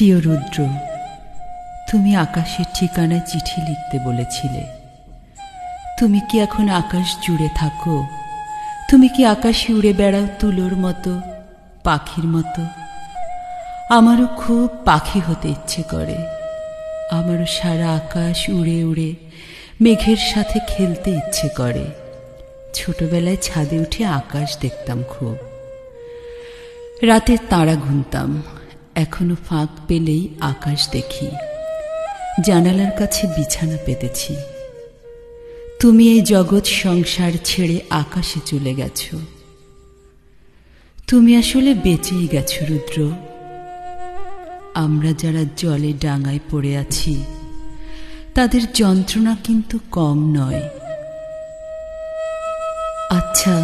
প্রিয় রুদ্র, তুমি আকাশের ঠিকানায় চিঠি লিখতে বলেছিলে। তুমি কি এখন আকাশ জুড়ে থাকো? তুমি কি আকাশে উড়ে বেড়াও তুলোর মতো, পাখির মতো? আমারও খুব পাখি হতে ইচ্ছে করে। আমারও সারা আকাশ উড়ে উড়ে মেঘের সাথে খেলতে ইচ্ছে করে। ছোটবেলায় ছাদে উঠে আকাশ দেখতাম খুব। রাতের তারা গুনতাম। এখনো ফাঁক পেলেই আকাশ দেখি। জানালার কাছে বিছানা পেতেছি। তুমি এই জগৎ সংসার ছেড়ে আকাশে চলে গেছ। তুমি আসলে বেঁচেই গেছো রুদ্র। আমরা যারা জলে ডাঙায় পড়ে আছি, তাদের যন্ত্রণা কিন্তু কম নয়। আচ্ছা,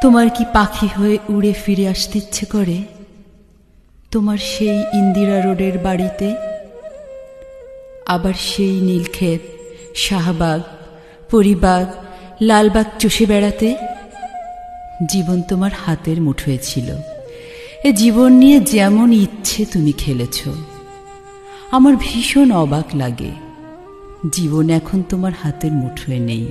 তোমার কি পাখি হয়ে উড়ে ফিরে আসতে ইচ্ছে করে? তোমার সেই ইন্দিরা রোডের বাড়িতে, আবার সেই নীলক্ষেত, শাহবাগ, পরিবাগ, লালবাগ চষে বেড়াতে? জীবন তোমার হাতের মুঠোয় ছিল। এ জীবন নিয়ে যেমন ইচ্ছে তুমি খেলেছ। আমার ভীষণ অবাক লাগে, জীবন এখন তোমার হাতের মুঠোয় নেই।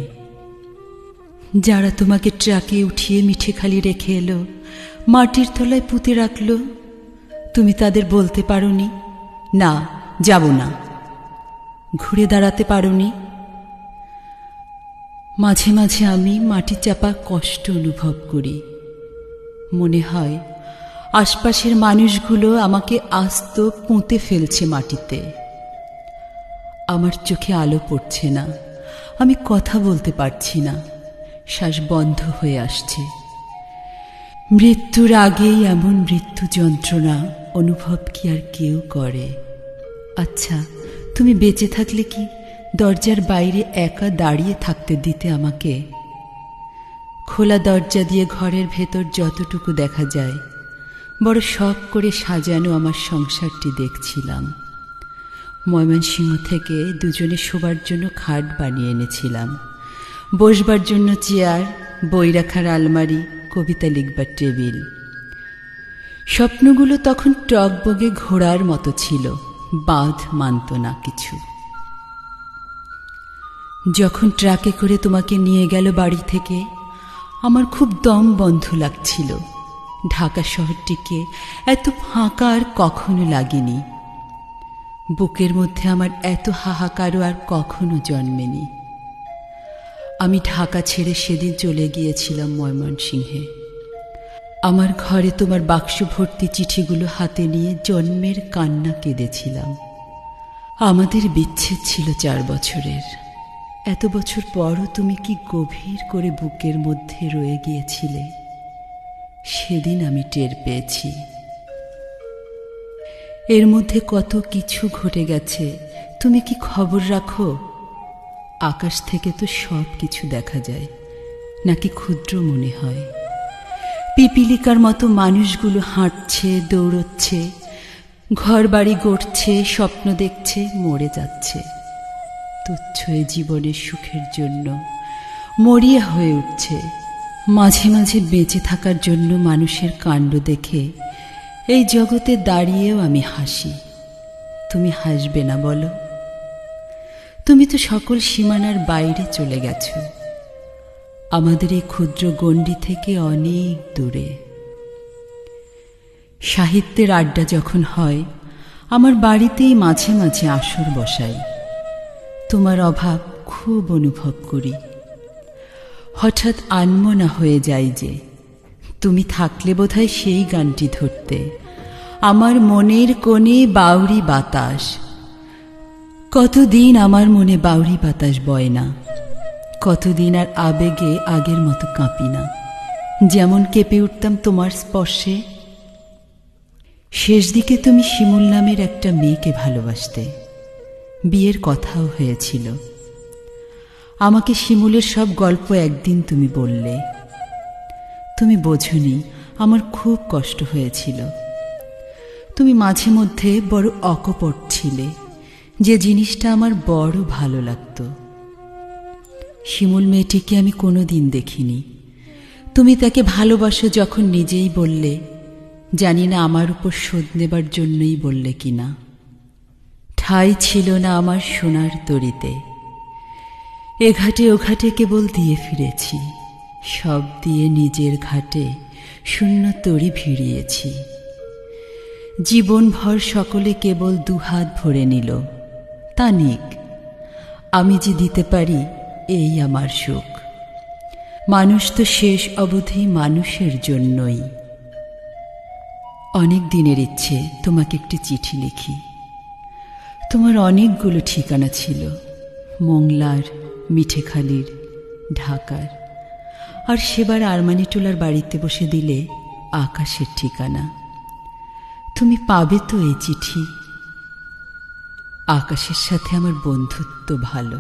যারা তোমাকে ট্রাকে উঠিয়ে মিঠেখালি রেখে এলো, মাটির তলায় পুঁতে রাখলো, তুমি তাদের বলতে পারোনি, না যাব না। ঘুরে দাঁড়াতে পারোনি। মাঝে মাঝে আমি মাটি চাপা কষ্ট অনুভব করি। মনে হয় আশপাশের মানুষগুলো আমাকে আস্ত পুঁতে ফেলছে মাটিতে। আমার চোখে আলো পড়ছে না, আমি কথা বলতে পারছি না, শ্বাস বন্ধ হয়ে আসছে। মৃত্যুর আগেই এমন মৃত্যু যন্ত্রণা অনুভব কি আর কেউ করে? আচ্ছা, তুমি বেঁচে থাকলে কি দরজার বাইরে একা দাঁড়িয়ে থাকতে দিতে আমাকে? খোলা দরজা দিয়ে ঘরের ভেতর যতটুকু দেখা যায়, বড় শখ করে সাজানো আমার সংসারটি দেখছিলাম। ময়মনসিংহ থেকে দুজনে শোবার জন্য খাট বানিয়ে এনেছিলাম, বসবার জন্য চেয়ার, বই রাখার আলমারি, কবিতা লিখবার টেবিল। স্বপ্নগুলো তখন টগবগে ঘোড়ার মতো ছিল, বাঁধ মানত না কিছু। যখন ট্রাকে করে তোমাকে নিয়ে গেল বাড়ি থেকে, আমার খুব দম বন্ধ লাগছিল। ঢাকা শহরটিকে এত ফাঁকা আর কখনো লাগেনি। বুকের মধ্যে আমার এত হাহাকারও আর কখনো জন্মেনি। আমি ঢাকা ছেড়ে সেদিন চলে গিয়েছিলাম ময়মনসিংহে। আমার ঘরে তোমার বাক্স ভর্তি চিঠিগুলো হাতে নিয়ে জন্মের কান্না কেঁদেছিলাম। আমাদের বিচ্ছেদ ছিল 4 বছরের। এত বছর পরও তুমি কি গভীর করে বুকের মধ্যে রয়ে গিয়েছিলে, সেদিন আমি টের পেয়েছি। এর মধ্যে কত কিছু ঘটে গেছে, তুমি কি খবর রাখো? আকাশ থেকে তো সব কিছু দেখা যায়, নাকি ক্ষুদ্র মনে হয়? পিপিলিকার মতো মানুষগুলো হাঁটছে, দৌড়চ্ছে, ঘর বাড়ি গড়ছে, স্বপ্ন দেখছে, মরে যাচ্ছে। তুচ্ছ এ জীবনের সুখের জন্য মরিয়া হয়ে উঠছে। মাঝে মাঝে বেঁচে থাকার জন্য মানুষের কাণ্ড দেখে এই জগতে দাঁড়িয়েও আমি হাসি। তুমি হাসবে না বলো? তুমি তো সকল সীমানার বাইরে চলে গেছ, আমাদের এই ক্ষুদ্র গণ্ডি থেকে অনেক দূরে। সাহিত্যের আড্ডা যখন হয়, আমার বাড়িতেই মাঝে মাঝে আসর বসাই। তোমার অভাব খুব অনুভব করি। হঠাৎ আনমনা হয়ে যায় যে, তুমি থাকলে বোধহয় সেই গানটি ধরতে, আমার মনের কোণে বাউরি বাতাস। কতদিন আমার মনে বাউরি বাতাস বয় না, কতদিন আর আবেগে আগের মতো কাঁপি না, যেমন কেঁপে উঠতাম তোমার স্পর্শে। শেষ দিকে তুমি শিমুল নামের একটা মেয়েকে ভালোবাসতে, বিয়ের কথাও হয়েছিল। আমাকে শিমুলের সব গল্প একদিন তুমি বললে। তুমি বোঝনি আমার খুব কষ্ট হয়েছিল। তুমি মাঝে মধ্যে বড় অকপট ছিলে, যে জিনিসটা আমার বড় ভালো লাগত। শিমুল মেয়েটিকে আমি কোনোদিন দেখিনি। তুমি তাকে ভালোবাসো যখন নিজেই বললে, জানি না আমার উপর শোধ নেবার জন্যই বললে কিনা। ঠাঁই ছিল না আমার সোনার তরিতে, এ ঘাটে ও ঘাটে কেবল দিয়ে ফিরেছি, সব দিয়ে নিজের ঘাটে শূন্য তরি ভিড়িয়েছি। জীবনভর সকলে কেবল দুহাত ভরে নিল, তা নিক, আমি যে দিতে পারি এই আমার সুখ। মানুষ তো শেষ অবধি মানুষের জন্যই। অনেক দিনের ইচ্ছে তোমাকে একটি চিঠি লিখি। তোমার অনেকগুলো ঠিকানা ছিল, মোংলার, মিঠেখালির, ঢাকার, আর সেবার আরমানিটোলার বাড়িতে বসে দিলে আকাশের ঠিকানা। তুমি পাবে তো এই চিঠি। আকাশের সাথে আমার বন্ধুত্ব ভালো,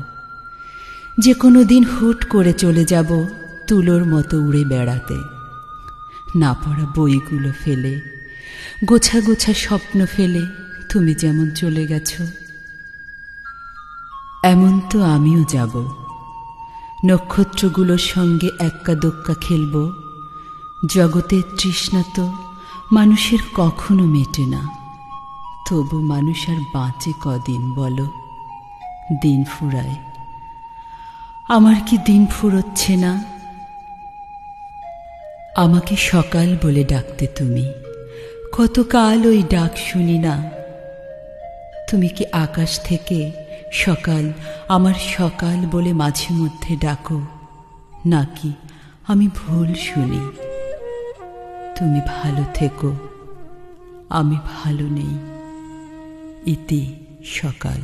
যে কোনো দিন হুট করে চলে যাব তুলোর মতো উড়ে বেড়াতে। না পড়া বইগুলো ফেলে, গোছা গোছা স্বপ্ন ফেলে তুমি যেমন চলে গেছ, এমন তো আমিও যাব। নক্ষত্রগুলোর সঙ্গে এক্কা দোক্কা খেলব। জগতের তৃষ্ণা তো মানুষের কখনো মেটে না, তবু মানুষ আর বাঁচে কদিন বলো? দিন ফুরায়। আমার কি দিন ফুরোচ্ছে না? আমাকে সকাল বলে ডাকতে তুমি, কতকাল ওই ডাক শুনি না। তুমি কি আকাশ থেকে সকাল, আমার সকাল বলে মাঝে মধ্যে ডাকো, নাকি আমি ভুল শুনি? তুমি ভালো থেকো, আমি ভালো নেই। ইতি সকাল।